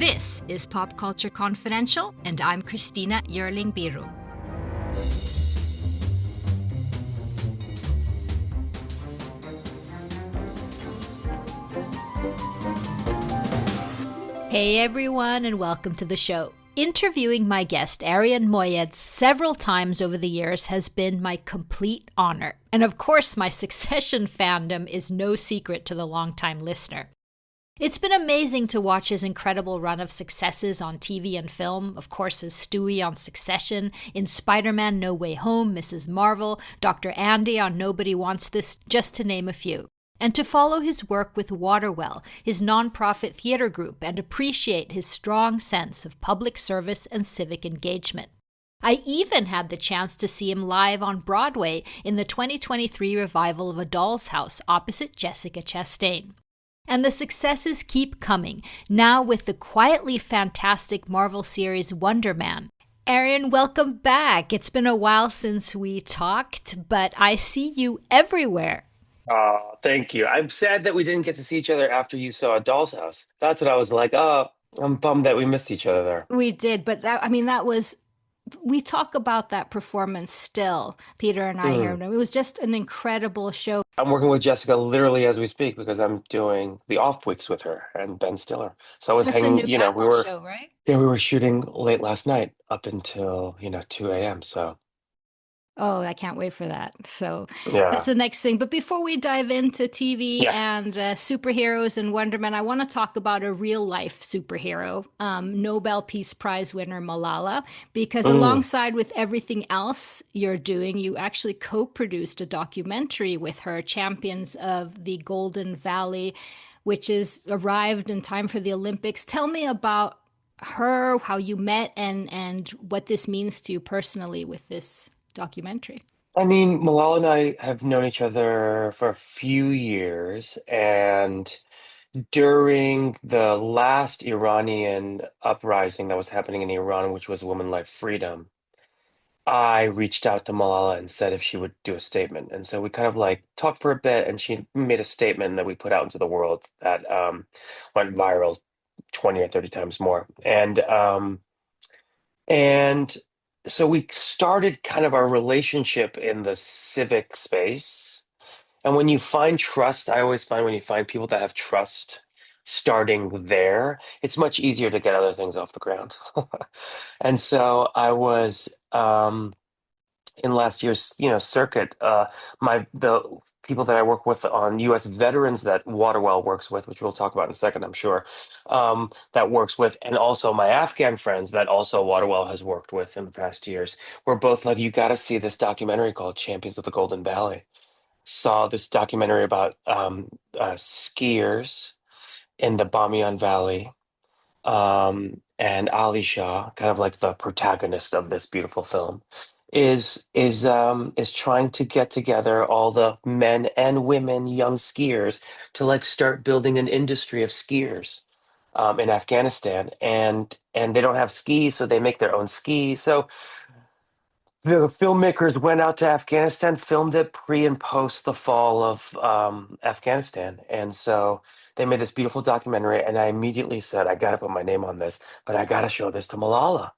This is Pop Culture Confidential, and I'm Christina Yerling Biru. Hey everyone, and welcome to the show. Interviewing my guest, Arian Moayed, several times over the years has been my complete honor. And of course, my Succession fandom is no secret to the longtime listener. It's been amazing to watch his incredible run of successes on TV and film, of course as Stewie on Succession, in Spider-Man No Way Home, Mrs. Marvel, Dr. Andy on Nobody Wants This, just to name a few. And to follow his work with Waterwell, his nonprofit theater group, and appreciate his strong sense of public service and civic engagement. I even had the chance to see him live on Broadway in the 2023 revival of A Doll's House opposite Jessica Chastain. And the successes keep coming, now with the quietly fantastic Marvel series Wonder Man. Arian, welcome back. It's been a while since we talked, but I see you everywhere. Oh, thank you. I'm sad that we didn't get to see each other after you saw A Doll's House. That's what I was like. Oh, I'm bummed that we missed each other there. We did, but we talk about that performance still, Peter and I here. Mm. It was just an incredible show. I'm working with Jessica literally as we speak because I'm doing the off weeks with her and Ben Stiller. So I was It's a hanging, new we Apple were show, right? yeah, we were shooting late last night up until, 2 a.m. So Oh, I can't wait for that. So that's yeah. the next thing. But before we dive into TV Yeah. and superheroes and Wonder Man, I want to talk about a real life superhero, Nobel Peace Prize winner Malala, because Mm. alongside with everything else you're doing, you actually co-produced a documentary with her, Champions of the Golden Valley, which is arrived in time for the Olympics. Tell me about her, how you met, and what this means to you personally with this documentary. I mean, Malala and I have known each other for a few years, and during the last Iranian uprising that was happening in Iran, which was Women Like Freedom, I reached out to Malala and said if she would do a statement. And so we kind of like talked for a bit, and she made a statement that we put out into the world that went viral 20 or 30 times more. And so we started kind of our relationship in the civic space. And when you find trust, I always find when you find people that have trust starting there, it's much easier to get other things off the ground. And so I was in last year's, circuit, the people that I work with on U.S. veterans that Waterwell works with, which we'll talk about in a second, I'm sure, that works with, and also my Afghan friends that also Waterwell has worked with in the past years, were both like, you got to see this documentary called Champions of the Golden Valley. Saw this documentary about skiers in the Bamiyan Valley, and Ali Shah, kind of like the protagonist of this beautiful film, is trying to get together all the men and women, young skiers, to like start building an industry of skiers in Afghanistan, and they don't have skis, so they make their own skis. So the filmmakers went out to Afghanistan, filmed it pre and post the fall of Afghanistan. And so they made this beautiful documentary. And I immediately said, I got to put my name on this, but I got to show this to Malala.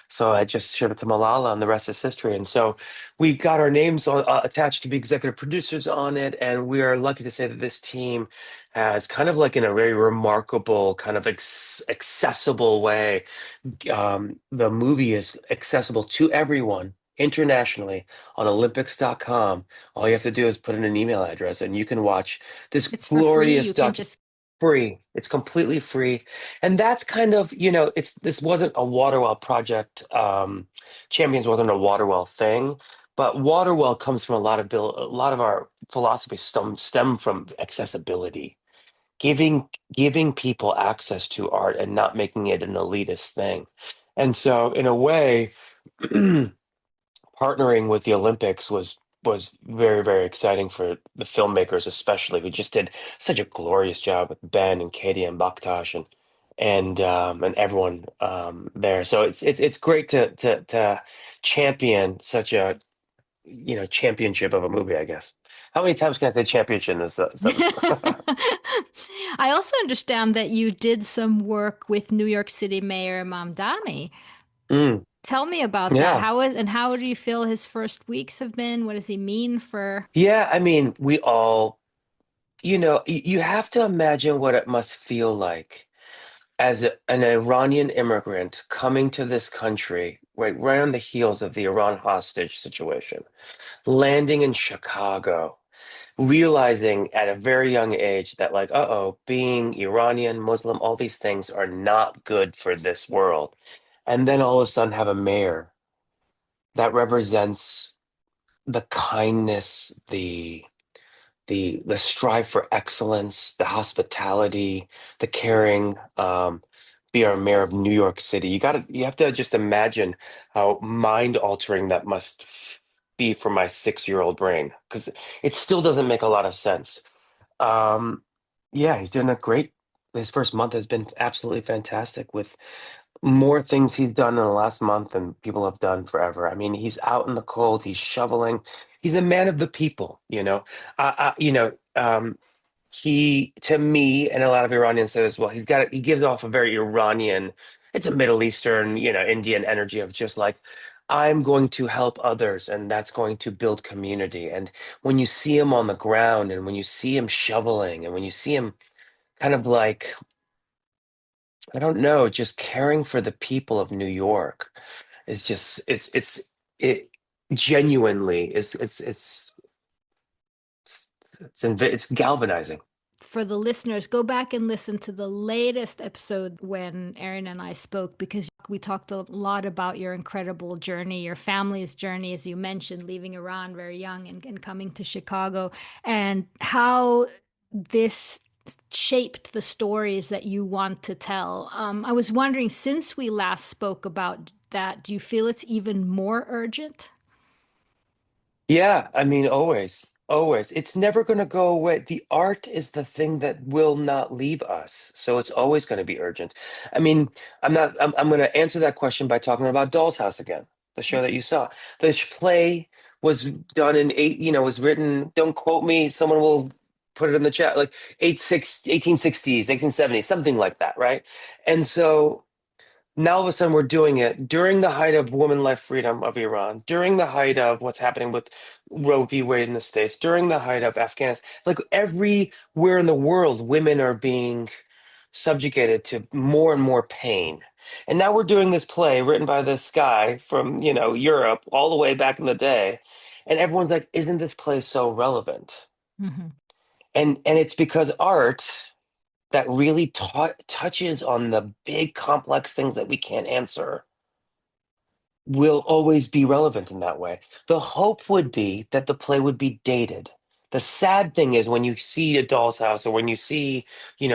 So I just showed it to Malala, and the rest is history. And so we got our names attached to be executive producers on it. And we are lucky to say that this team has kind of like in a very remarkable, kind of accessible way, the movie is accessible to everyone internationally on Olympics.com. All you have to do is put in an email address and you can watch this It's for free. glorious You can doc just, free. It's completely free. And that's kind of, it's this wasn't a Waterwell project. Champions wasn't a Waterwell thing, but Waterwell comes from a lot of our philosophy stem from accessibility, giving people access to art and not making it an elitist thing. And so in a way, partnering with the Olympics was very, very exciting for the filmmakers, especially who just did such a glorious job with Ben and Katie and Bakhtash and everyone there. So it's great to champion such a championship of a movie, I guess. How many times can I say championship in this sentence? I also understand that you did some work with New York City Mayor Mamdani. Mm, Tell me about that. yeah. How do you feel his first weeks have been? What does he mean for? Yeah, I mean, we all, you have to imagine what it must feel like as an Iranian immigrant coming to this country, right on the heels of the Iran hostage situation, landing in Chicago, realizing at a very young age that, like, uh-oh, being Iranian, Muslim, all these things are not good for this world. And then all of a sudden have a mayor that represents the kindness, the strive for excellence, the hospitality, the caring, be our mayor of New York City. You have to just imagine how mind-altering that must be for my 6-year-old brain, because it still doesn't make a lot of sense. Um, yeah, he's doing a great. His first month has been absolutely fantastic with more things he's done in the last month than people have done forever. I mean, he's out in the cold, he's shoveling. He's a man of the people, you know. You know, he to me and a lot of Iranians say as well. He gives off a very Iranian. It's a Middle Eastern, Indian energy of just like, I'm going to help others, and that's going to build community. And when you see him on the ground, and when you see him shoveling, and when you see him kind of like, I don't know, just caring for the people of New York, is just it genuinely is it's galvanizing. For the listeners, go back and listen to the latest episode when Erin and I spoke because we talked a lot about your incredible journey, your family's journey, as you mentioned, leaving Iran very young and coming to Chicago, and how this shaped the stories that you want to tell. I was wondering, since we last spoke about that, do you feel it's even more urgent? Yeah, I mean, always, always. It's never going to go away. The art is the thing that will not leave us. So it's always going to be urgent. I mean, I'm going to answer that question by talking about Doll's House again, the show that you saw. The play was done in was written, don't quote me, someone will put it in the chat, like 1860s, 1870s, something like that, right? And so now all of a sudden we're doing it during the height of woman life freedom of Iran, during the height of what's happening with Roe v. Wade in the States, during the height of Afghanistan. Like everywhere in the world, women are being subjugated to more and more pain. And now we're doing this play written by this guy from, Europe all the way back in the day. And everyone's like, isn't this play so relevant? Mhm. And it's because art that really touches on the big complex things that we can't answer will always be relevant in that way. The hope would be that the play would be dated. The sad thing is when you see a doll's house or when you see,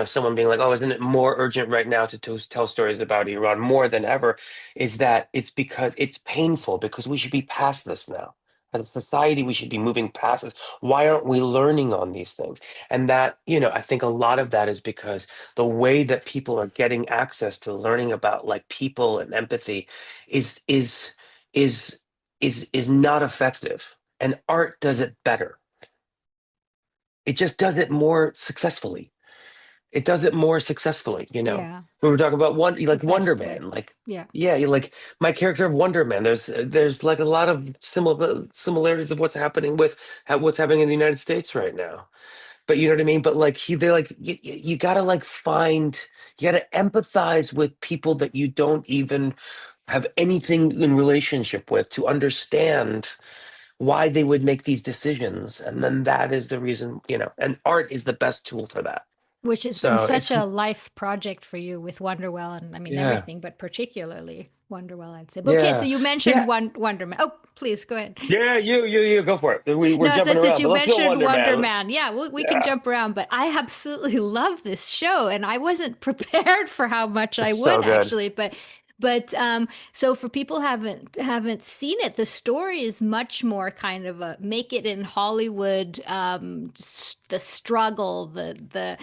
someone being like, oh, isn't it more urgent right now to tell stories about Iran more than ever, is that it's because it's painful because we should be past this now. As a society, we should be moving past this. Why aren't we learning on these things? And that, I think a lot of that is because the way that people are getting access to learning about like people and empathy is is is is not effective, and art does it better. It just does it more successfully. It does it more successfully. Yeah, We were talking about one the like Wonder best way. Man, like, Yeah. yeah, you like my character of Wonder Man. There's like a lot of similarities of what's happening in the United States right now. But you know what I mean? But like they like you gotta like you gotta empathize with people that you don't even have anything in relationship with to understand why they would make these decisions. And then that is the reason, and art is the best tool for that. Which has been So such it's a life project for you with Wonderwell, and I mean yeah, everything, but particularly Wonderwell, I'd say. But okay, so yeah, you mentioned yeah, Wonderman. Oh, please go ahead. yeah, you go for it. We're No, jumping since around, you but let's go mentioned Wonder Wonder Man. Man, yeah, we can Yeah, jump around. But I absolutely love this show, and I wasn't prepared for how much I it's would so good. actually. But so for people haven't seen it, the story is much more kind of a make it in Hollywood, the struggle, the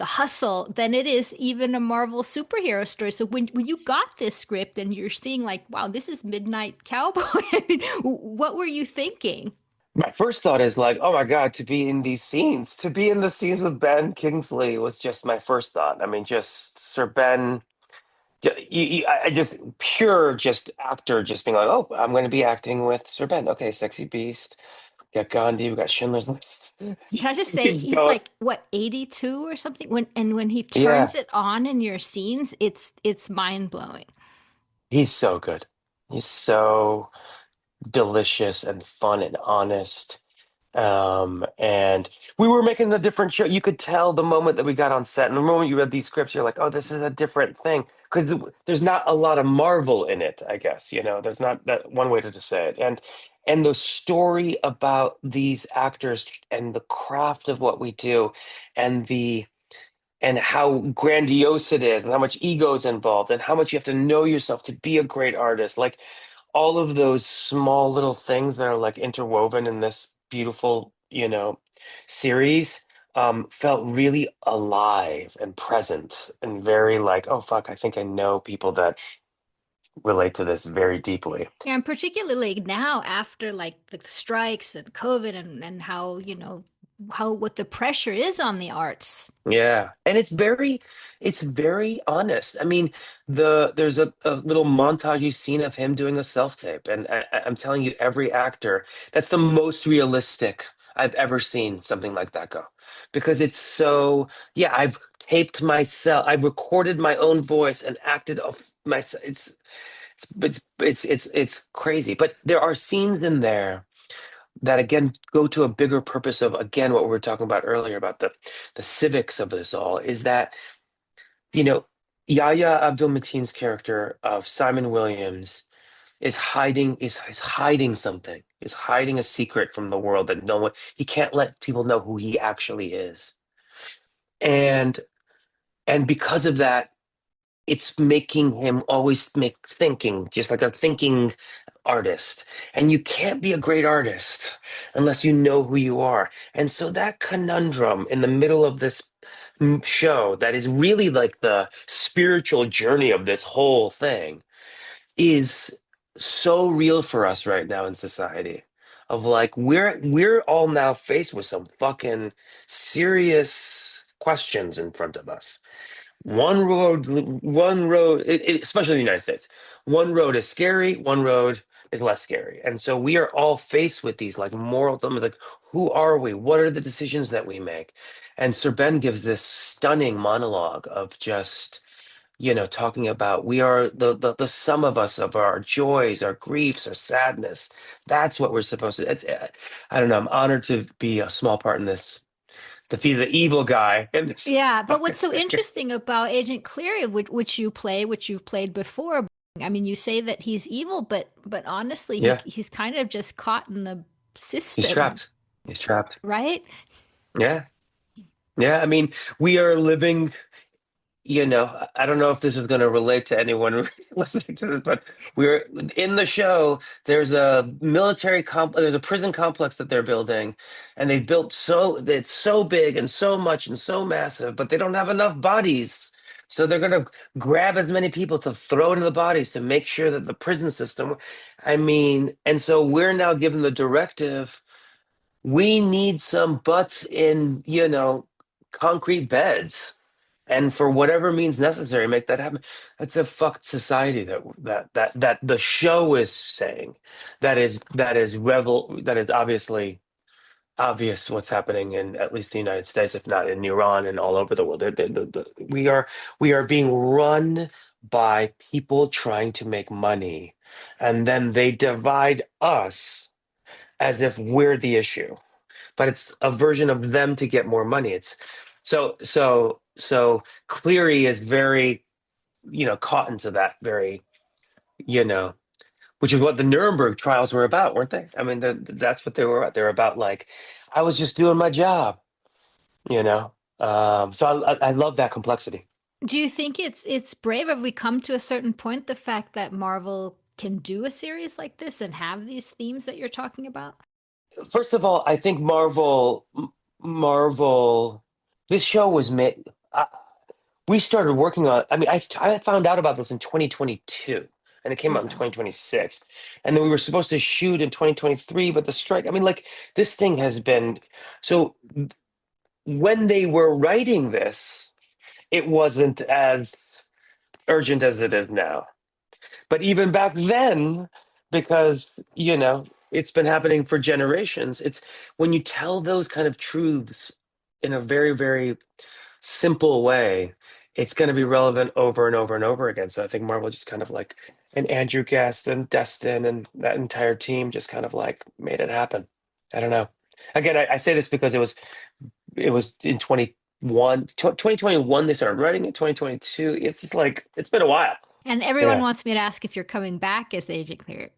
hustle, than it is even a Marvel superhero story. So when you got this script and you're seeing like, wow, this is Midnight Cowboy, I mean, what were you thinking? My first thought is like, oh my God, to be in these scenes, to be in the scenes with Ben Kingsley was just my first thought. I mean, just Sir Ben, I just pure just actor, just being like, oh, I'm going to be acting with Sir Ben. Okay, Sexy Beast. We got Gandhi. We got Schindler's List. Can I just say Keep he's going. like what 82 or something when he Yeah, turns it on in your scenes, it's mind-blowing. he's so good. He's so delicious and fun and honest. And we were making a different show. You could tell the moment that we got on set, and the moment you read these scripts, you're like, "Oh, this is a different thing." Because there's not a lot of Marvel in it, I guess. There's not that one way to just say it. And the story about these actors and the craft of what we do, and the and how grandiose it is, and how much ego is involved, and how much you have to know yourself to be a great artist. Like all of those small little things that are like interwoven in this beautiful, series, felt really alive and present and very like, oh fuck, I think I know people that relate to this very deeply. Yeah, and particularly now after like the strikes and COVID and how, how what the pressure is on the arts. Yeah, and it's very honest. I mean, there's a little montage you've seen of him doing a self-tape, and I'm telling you, every actor, that's the most realistic I've ever seen something like that go, because it's so, yeah, I've taped myself, I recorded my own voice and acted off myself. It's crazy, but there are scenes in there that again go to a bigger purpose of again what we were talking about earlier about the civics of this all is that you know Yahya Abdul Mateen's character of Simon Williams is hiding something, is hiding a secret from the world that no one, he can't let people know who he actually is, and because of that it's making him always make thinking, just like a thinking artist. And you can't be a great artist unless you know who you are. And so that conundrum in the middle of this show, that is really like the spiritual journey of this whole thing, is so real for us right now in society. Of like we're all now faced with some fucking serious questions in front of us. One road, especially in the United States, one road is scary, one road is less scary. And so we are all faced with these like moral dilemmas, like who are we? What are the decisions that we make? And Sir Ben gives this stunning monologue of just, talking about we are the sum of us, of our joys, our griefs, our sadness. That's what we're supposed to. I don't know. I'm honored to be a small part in this, to be the evil guy in this Yeah, but what's fucking so thing. interesting about Agent Cleary, which you play, which you've played before, I mean, you say that he's evil, but honestly, Yeah. he's kind of just caught in the He's system, trapped. He's trapped. right? Yeah. Yeah. I mean, we are living, I don't know if this is going to relate to anyone listening to this, but we're in the show. There's a prison complex that they're building, and they built it's so big and so much and so massive, but they don't have enough bodies. So they're going to grab as many people to throw into the bodies to make sure that the prison system, I mean, and so we're now given the directive. We need some butts in, concrete beds. And for whatever means necessary, make that happen. That's a fucked society that the show is saying. That is obviously obvious what's happening in at least the United States, if not in Iran and all over the world. We are being run by people trying to make money, and then they divide us as if we're the issue, but it's a version of them to get more money. It's so Cleary is very, caught into that very, you know, which is what the Nuremberg trials were about, weren't they? I mean, that's what they were about. They're about like, I was just doing my job, you know. So I love that complexity. Do you think it's brave? Have we come to a certain point, the fact that Marvel can do a series like this and have these themes that you're talking about? First of all, I think Marvel, this show was made. We started working on. I mean, I found out about this in 2022. and it came out in Yeah. 2026. And then we were supposed to shoot in 2023, but the strike, I mean, like this thing has been so when they were writing this, it wasn't as urgent as it is now. But even back then, because, it's been happening for generations, it's when you tell those kind of truths in a very, very simple way, it's going to be relevant over and over and over again. So I think Marvel just kind of like, and Andrew Guest and Destin and that entire team just kind of like made it happen. I don't know. Again, I say this because it was in 2021 they started writing it, 2022. It's just like it's been a while. And everyone Yeah. wants me to ask if you're coming back as Agent Clear.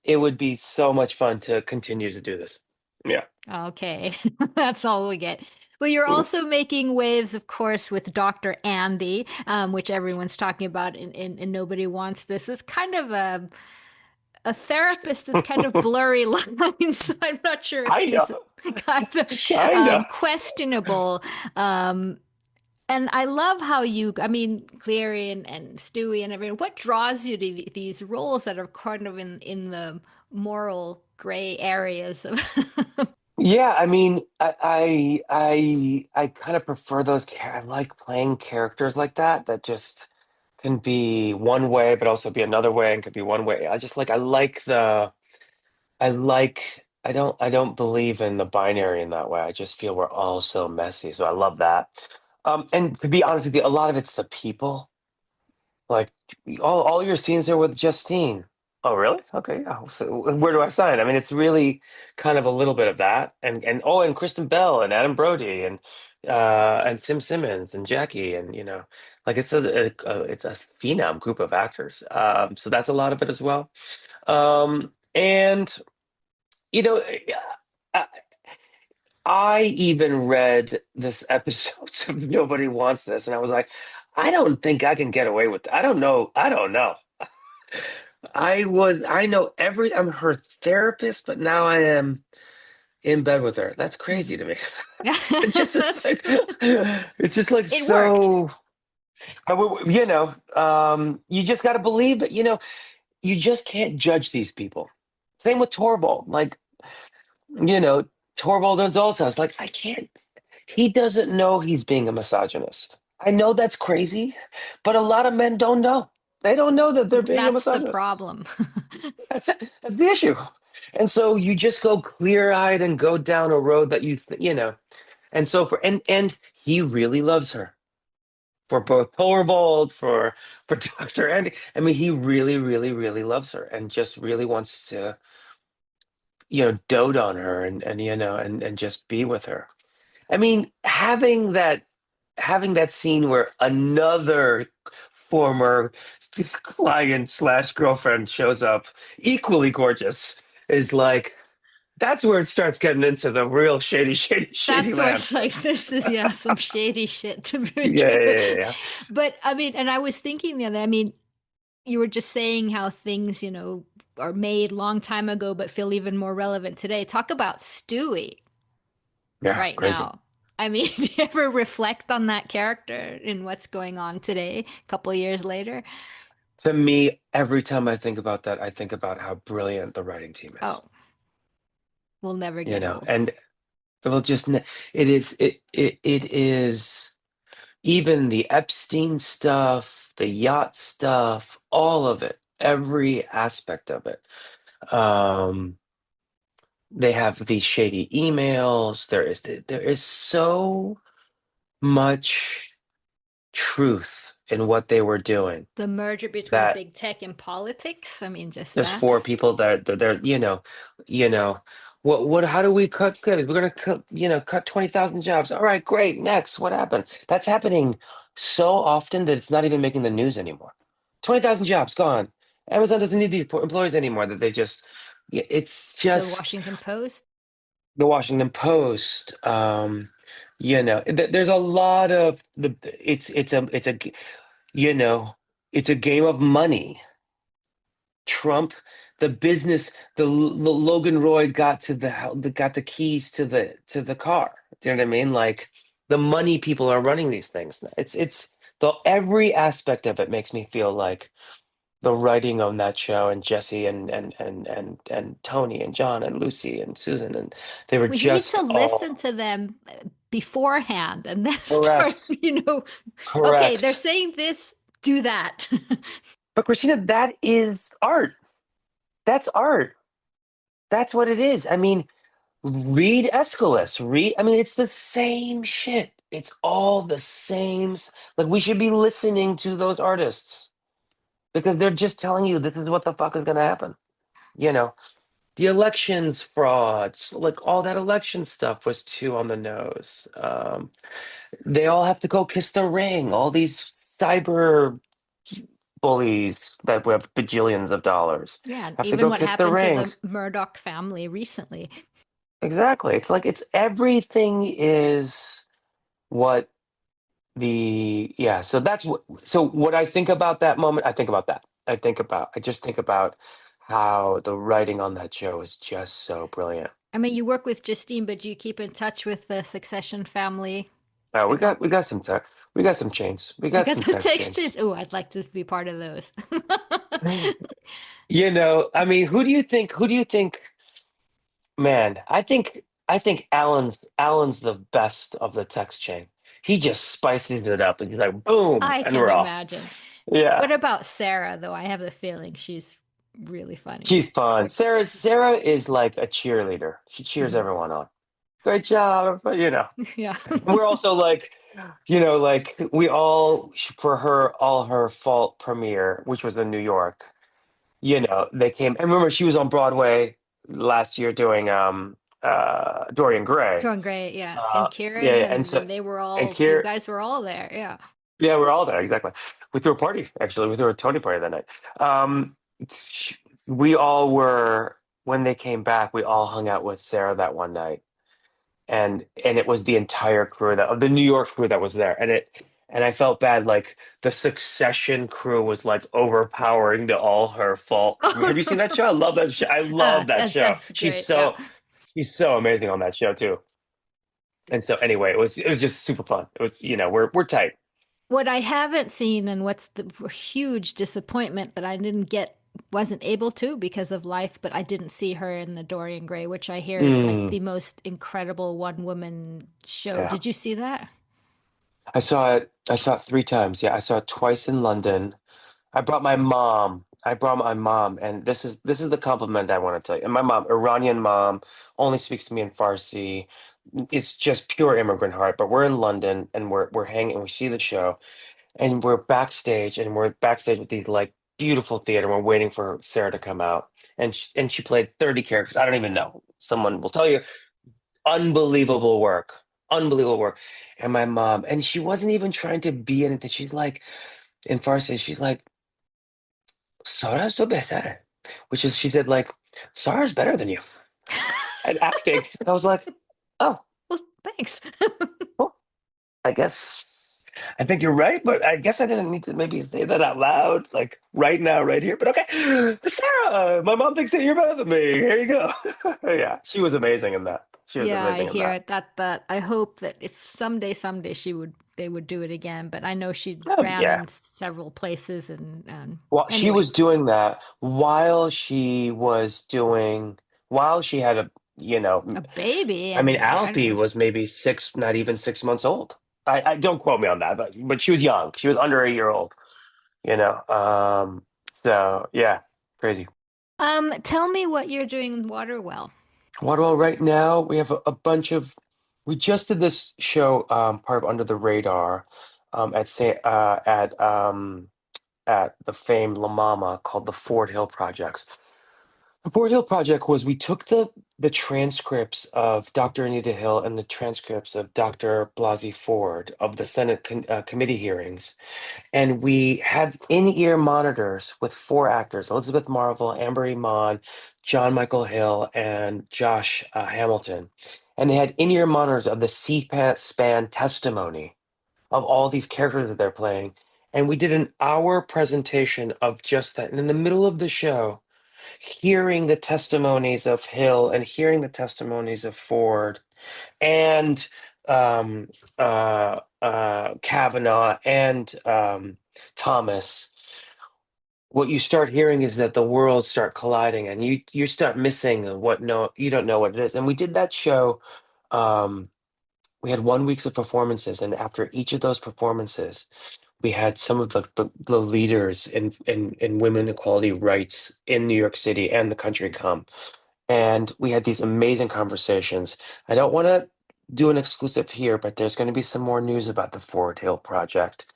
It would be so much fun to continue to do this. Yeah. Okay, that's all we get. Well, you're also making waves, of course, with Dr. Andy, which everyone's talking about, and nobody wants this. It's kind of a therapist that's kind of blurry lines. So I'm not sure if Kind he's of. kind of Kind of. questionable. And I love how I mean, Cleary and Stewie and everything. What draws you to these roles that are kind of in the moral gray areas of? Yeah, I mean, I kind of prefer those. I like playing characters like that just can be one way, but also be another way, and could be one way. I don't believe in the binary in that way. I just feel we're all so messy, so I love that. And to be honest with you, a lot of it's the people. Like all your scenes are with Justine. Oh, really? Okay. Yeah. So where do I sign? I mean, it's really kind of a little bit of that, and Kristen Bell and Adam Brody and Tim Simmons and Jackie, and like it's a phenom group of actors. So that's a lot of it as well. And you know, I, I even read this episode of Nobody Wants This, and I was like, I don't think I can get away with that. I don't know. I don't know. I know I'm her therapist, but now I am in bed with her. That's crazy to me. That's It's just like it worked. so, you just got to believe it. You just can't judge these people. Same with Torvald. Like, you know, Torvald in Doll's House. Like, I can't. He doesn't know he's being a misogynist. I know that's crazy, but a lot of men don't know. They don't know that they're being a That's the misogynist. problem. That's the issue. And so you just go clear-eyed and go down a road that and so and he really loves her for both Torvald, for Dr. Andy. I mean, he really, really, really loves her and just really wants to, dote on her and just be with her. I mean, having that scene where another former client slash girlfriend shows up, equally gorgeous, is like that's where it starts getting into the real shady, shady, shady That's where land. it's like, this is, yeah, some shady shit to be Yeah, yeah, true. yeah, yeah. But I mean, and I was thinking the other, I mean, you were just saying how things, are made long time ago, but feel even more relevant today. Talk about Stewie Yeah, right crazy. now. I mean, do you ever reflect on that character and what's going on today, a couple of years later? To me, every time I think about that, I think about how brilliant the writing team is. Oh, we'll never get old. And it will just it is even the Epstein stuff, the yacht stuff, all of it, every aspect of it. Um, they have these shady emails. There is so much truth in what they were doing The merger between that big tech and politics. I mean, just there's that. four people that they're you know what how do we cut good? We're gonna cut 20,000 jobs. All right, great. Next, what happened? That's happening so often that it's not even making the news anymore. 20,000 jobs gone. Amazon doesn't need these employees anymore. That they just it's The just Washington Post. the Washington Post. There's a lot of you know it's a game of money. Trump, the business, Logan Roy got the keys to the car. Do you know what I mean? Like the money people are running these things. It's the every aspect of it makes me feel like the writing on that show, and Jesse and Tony and John and Lucy and Susan, and they were We need just to listen all to them beforehand and then start, correct. okay, they're Correct. saying this, do that. But Christina, that is art. That's art. That's what it is. I mean, read Aeschylus. Read. I mean, it's the same shit. It's all the same. Like we should be listening to those artists because they're just telling you this is what the fuck is gonna happen. You know, the elections frauds, like all that election stuff was too on the nose. They all have to go kiss the ring. All these cyber bullies that have bajillions of dollars Yeah, have to even go what kiss the happened to the rings. Murdoch family recently. Exactly. It's like it's everything is what the yeah. So that's what. So what I think about that moment, I think about that. I just think about how the writing on that show is just so brilliant. I mean, you work with Justine, but do you keep in touch with the Succession family We at all? got some tech. We got some chains. We You got got some the text texts? chains. Oh, I'd like to be part of those. You know, I mean, who do you think, man, I think Alan's the best of the text chain. He just spices it up and he's like, boom, I and can we're off. imagine. Yeah. What about Sarah, though? I have the feeling she's really funny. She's fun. Sarah is like a cheerleader. She cheers Mhm. everyone on. Great job, but you know. Yeah. And we're also like, like we all for her all her fall premiere, which was in New York. They came and remember she was on Broadway last year doing Dorian Gray. John Gray, yeah. And Uh yeah, Kieran, yeah. And so and they were and all, you Kier guys were all there. Yeah. yeah, we're all there, exactly. We threw a party, actually. We threw a Tony party that night. Sh- we all were when they came back, we all hung out with Sarah that one night. And it was the entire crew that of the New York crew that was there. And I felt bad, like the Succession crew was like overpowering the all her fault crew. Have you seen that show? I love that show. I love that show. That's great. Yeah. She's so amazing on that show too. And so anyway, it was just super fun. It was, we're tight. What I haven't seen and what's the huge disappointment that I didn't get, wasn't able to because of life, but I didn't see her in the Dorian Gray, which I hear is like Mm, the most incredible one woman show. yeah. Did you see that? I saw it 3 times. Yeah, I saw it twice in London. I brought my mom. I brought my mom, and this is the compliment I want to tell you. And my mom, Iranian mom, only speaks to me in Farsi. It's just pure immigrant heart. But we're in London, and we're hanging. We see the show, and we're backstage with these like beautiful theater. We're waiting for Sarah to come out, and she played 30 characters. I don't even know. Someone will tell you. Unbelievable work. Unbelievable work. And my mom, and she wasn't even trying to be anything. She's like, in Farsi, she's like, Sarah's so better. Which is, she said, like, Sarah's better than you at acting. I was like, oh, Well, thanks. well, I guess I think you're right, but I guess I didn't need to maybe say that out loud, like right now, right here. But okay, Sarah, my mom thinks that you're better than me. Here you go. Yeah, she was amazing in that. She was Yeah, I amazing in hear that. it. That I hope that if someday they would do it again. But I know she ran Yeah. in several places and Well, she anyway, was doing that while she had a baby I mean, and I don't Alfie know. was maybe six, not even 6 months old. I don't quote me on that, but she was young. She was under 8 year old, you know. So yeah, crazy. Tell me what you're doing in Waterwell. Waterwell right now, we have a bunch of we just did this show, part of Under the Radar, at the famed La Mama called the Fort Hill Projects. The Fort Hill Project was we took the transcripts of Dr. Anita Hill and the transcripts of Dr. Blasey Ford of the Senate committee hearings, and we had in-ear monitors with 4 actors: Elizabeth Marvel, Amber Iman, John Michael Hill, and Josh Hamilton. And they had in-ear monitors of the C-SPAN testimony of all these characters that they're playing. And we did an hour presentation of just that. And in the middle of the show, hearing the testimonies of Hill and hearing the testimonies of Ford and um, Kavanaugh and Thomas, what you start hearing is that the worlds start colliding, and you start missing what no you don't know what it is. And we did that show. Um, we had 1 week of performances, and after each of those performances, we had some of the leaders in women equality rights in New York City and the country come. And we had these amazing conversations. I don't want to do an exclusive here, but there's going to be some more news about the Forward Hill Project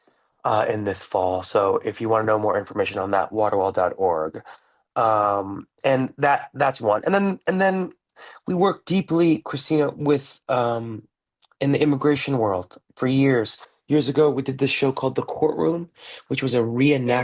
in this fall. So if you want to know more information on that, waterwell.org. And that's one. And then we work deeply, Christina, with in the immigration world for years. Years ago, we did this show called The Courtroom, which was a Yeah,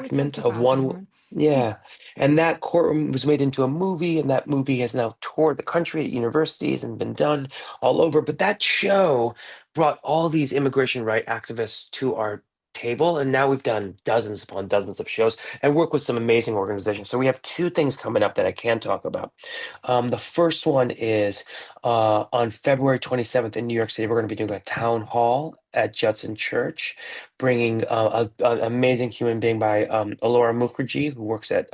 we talked reenactment of about that one. one. Yeah. Yeah. And that courtroom was made into a movie, and that movie has now toured the country at universities and been done all over. But that show brought all these immigration right activists to our table. And now we've done dozens upon dozens of shows and work with some amazing organizations. So we have two things coming up that I can talk about. The first one is on February 27th in New York City. We're going to be doing a town hall at Judson Church, bringing an amazing human being by Alora Mukherjee, who works at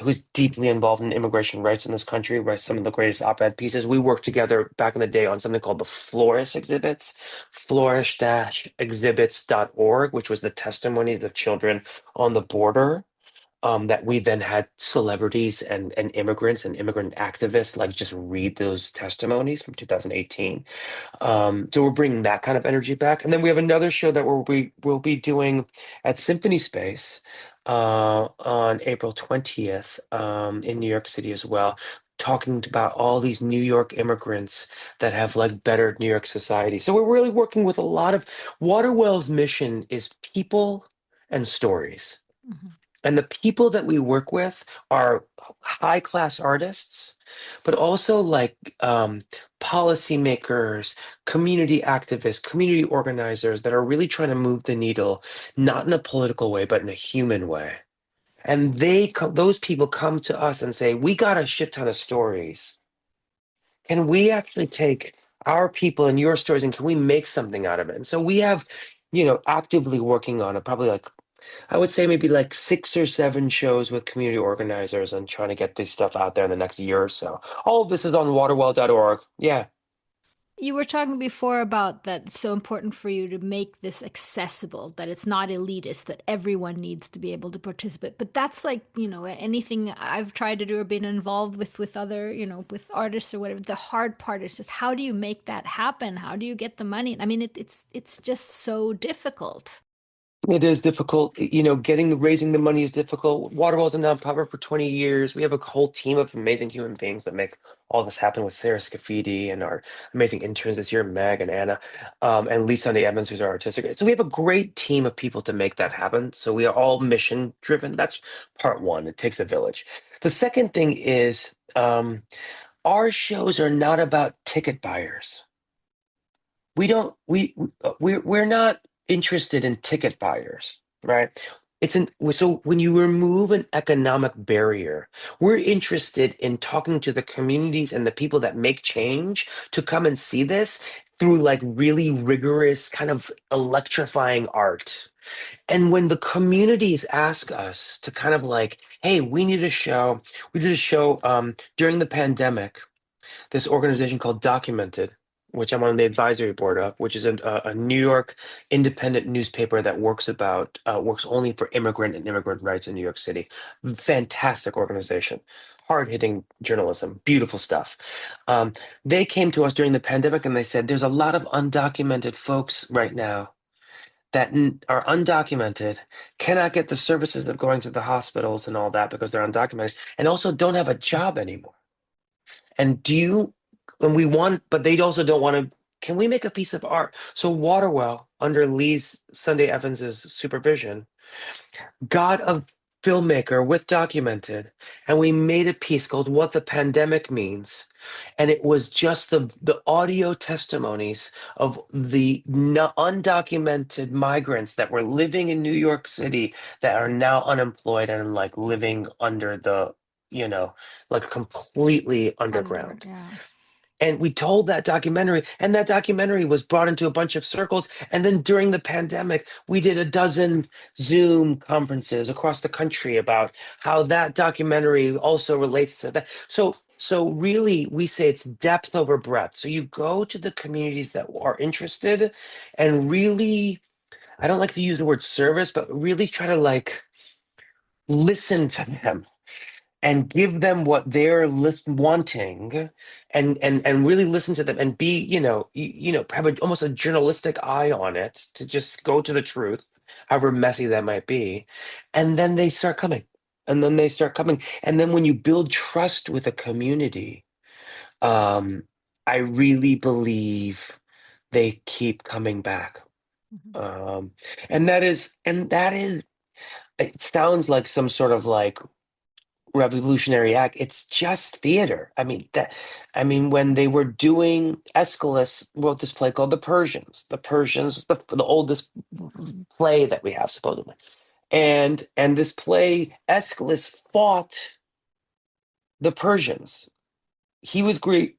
who's deeply involved in immigration rights in this country, writes some of the greatest op-ed pieces. We worked together back in the day on something called the Flourish exhibits, flourish-exhibits.org, which was the testimonies of children on the border, that we then had celebrities and immigrants and immigrant activists like just read those testimonies from 2018. So we're bringing that kind of energy back. And then we have another show that we'll be doing at Symphony Space on April 20th in New York City as well, talking about all these New York immigrants that have like bettered New York society. So we're really working with a lot of Waterwell's mission is people and stories. Mhm. And the people that we work with are high class artists, but also like policymakers, community activists, community organizers that are really trying to move the needle, not in a political way, but in a human way. And those people come to us and say, "We got a shit ton of stories. Can we actually take our people and your stories and can we make something out of it?" And so we have, actively working on it, probably like I would say maybe like 6 or 7 shows with community organizers and trying to get this stuff out there in the next year or so. All of this is on waterwell.org. Yeah, You were talking before about that it's so important for you to make this accessible, that it's not elitist, that everyone needs to be able to participate. But that's like, anything I've tried to do or been involved with other, with artists or whatever. The hard part is just how do you make that happen? How do you get the money? I mean, it's just so difficult. it is difficult. Raising the money is difficult. Waterwell's a nonprofit for 20 years. We have a whole team of amazing human beings that make all this happen with Sarah Scafidi and our amazing interns this year, Meg and Anna, and Lisa and Evans, who's our artistic. So we have a great team of people to make that happen. So we are all mission driven. That's part one. It takes a village. The second thing is our shows are not about ticket buyers. We don't we're not interested in ticket buyers, right? So when you remove an economic barrier, we're interested in talking to the communities and the people that make change to come and see this through like really rigorous kind of electrifying art. And when the communities ask us to kind of like, hey, we did a show during the pandemic, this organization called Documented, which I'm on the advisory board of, which is a New York independent newspaper that works only for immigrant and immigrant rights in New York City. Fantastic organization, hard hitting journalism, beautiful stuff. Um, they came to us during the pandemic and they said, "There's a lot of undocumented folks right now." Are undocumented, cannot get the services of going to the hospitals and all that because they're undocumented, and also don't have a job anymore. And but they also don't want to. Can we make a piece of art? So Waterwell, under Lee's Sunday Evans's supervision, got a filmmaker with Documented, and we made a piece called "What the Pandemic Means," and it was just the audio testimonies of the undocumented migrants that were living in New York City that are now unemployed and like living under the, like completely Under, underground. yeah. And we told that documentary, and that documentary was brought into a bunch of circles. And then during the pandemic, we did a dozen Zoom conferences across the country about how that documentary also relates to that. So really, we say it's depth over breadth. So you go to the communities that are interested and really, I don't like to use the word service, but really try to like listen to them and give them what they're wanting, and really listen to them and be, have almost a journalistic eye on it to just go to the truth, however messy that might be. And then they start coming. And then they start coming. And then when you build trust with a community, um, I really believe they keep coming back. Mhm. Um, and that is, it sounds like some sort of like revolutionary act. It's just theater. I mean, when they were doing, Aeschylus wrote this play called The Persians. The Persians was the oldest play that we have, supposedly. And this play, Aeschylus fought the Persians. He was Greek,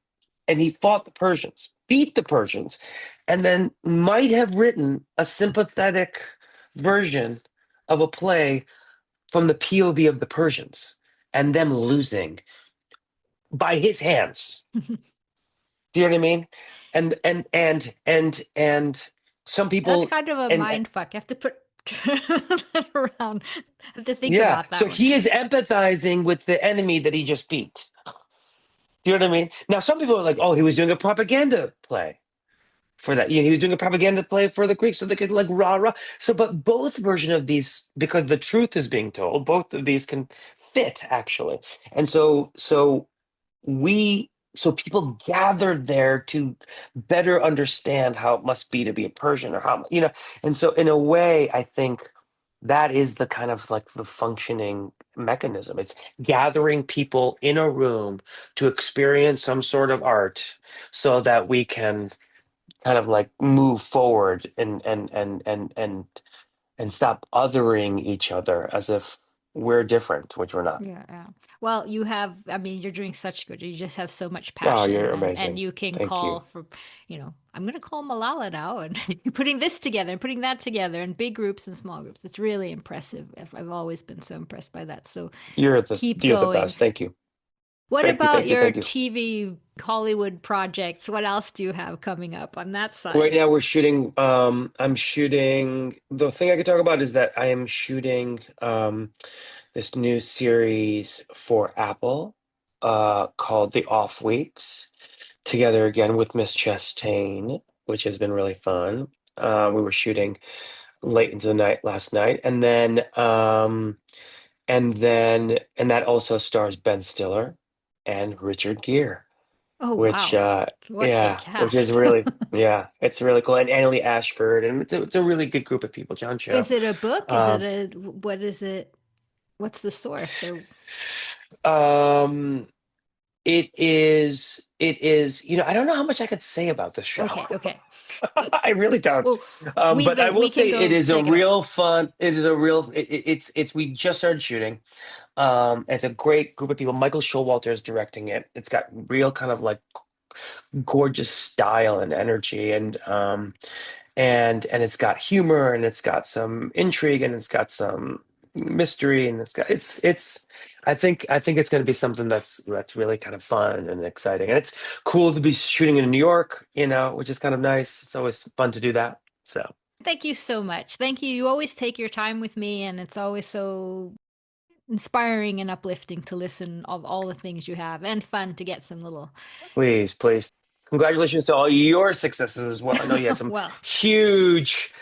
and he fought the Persians, beat the Persians, and then might have written a sympathetic version of a play from the POV of the Persians and them losing by his hands. Do you know what I mean? And some That's people, kind of a and mind fuck. You have to put that around. I have to think yeah, about that so one. he is empathizing with the enemy that he just beat. Do you know what I mean? Now, some people are like, "Oh, he was doing a propaganda play for that. He was doing a propaganda play for the Greeks, so they could like rah rah." So, but both version of these, because the truth is being told, both of these can fit actually. And so people gathered there to better understand how it must be to be a Persian, or and so in a way, I think that is the kind of like the functioning mechanism. It's gathering people in a room to experience some sort of art so that we can kind of like move forward and stop othering each other as if we're different, which we're not. Yeah, yeah. Well, you have, I mean, you're doing such good. You just have so much Oh, passion you're and amazing. you can Thank call you. for, I'm going to call Malala now and you're putting this together and putting that together in big groups and small groups. It's really impressive. I've always been so impressed by that. So keep You're the going. best. Thank you. What Thank you. about Thank you. your Thank you. TV Hollywood projects? What else do you have coming up on that Right side? now we're shooting, I'm shooting, the thing I could talk about is that I am shooting this new series for Apple called The Off Weeks, together again with Miss Chastain, which has been really fun. We were shooting late into the night last night, and that also stars Ben Stiller and Richard Gere, Oh, which wow. What a which is cast. really, yeah, it's really cool. And Annalie Ashford, and it's a really good group of people. John Cho. Is it a book? Is it Um, what is it? What's the source? Or um, it is, I don't know how much I could say about this show. okay, okay. I really don't. Well, But I will we can say it go is a check it out. real fun. It is a real. It's. We just started shooting. It's a great group of people. Michael Showalter is directing it. It's got real kind of like gorgeous style and energy, and it's got humor, and it's got some intrigue, and it's got some mystery, and it's I think it's going to be something that's really kind of fun and exciting, and it's cool to be shooting in New York, which is kind of nice. It's always fun to do that. So Thank you so much. Thank you. You always take your time with me, and it's always so inspiring and uplifting to listen of all the things you have and fun to get some little please, please, congratulations to all your successes as well. I know you had some well. huge.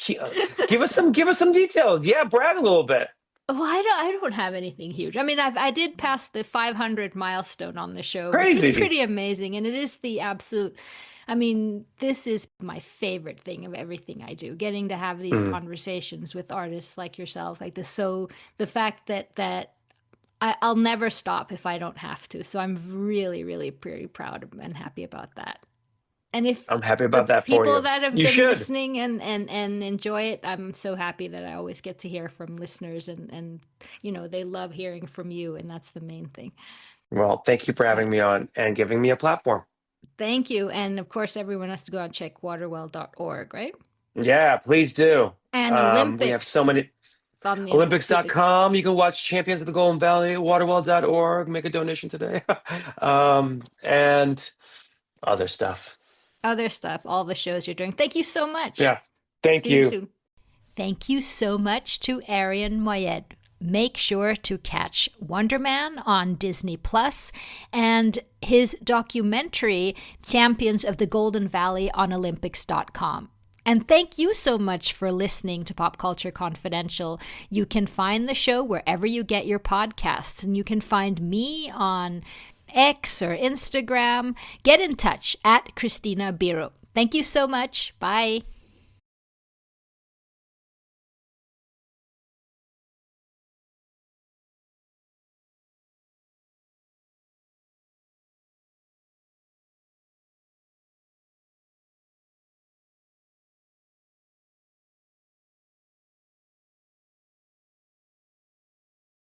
Give us some details. Yeah, brag a little bit. Oh, I don't have anything huge. I mean, I did pass the 500 milestone on the show, which was Crazy. pretty amazing, and it is the absolute. I mean, this is my favorite thing of everything I do, getting to have these Mm. conversations with artists like yourself, like this. So the fact that I'll never stop if I don't have to. So I'm really, really pretty proud and happy about that. And if I'm happy the about that for people you. that have You been should. listening and enjoy it, I'm so happy that I always get to hear from listeners and they love hearing from you, and that's the main thing. Well, thank you for All having right. me on and giving me a platform. Thank you. And of course, everyone has to go and check waterwell.org, right? Yeah, please do. And We have so Olympics many. on the City. Olympics.com. You can watch Champions of the Golden Valley, waterwell.org, make a donation today. And other stuff. Other stuff, all the shows you're doing. Thank you so much. Yeah. Thank See you you. soon. Thank you so much to Arian Moayed. Make sure to catch Wonder Man on Disney Plus and his documentary Champions of the Golden Valley on Olympics.com. And thank you so much for listening to Pop Culture Confidential. You can find the show wherever you get your podcasts, and you can find me on X or Instagram. Get in touch at Christina Biro. Thank you so much. Bye.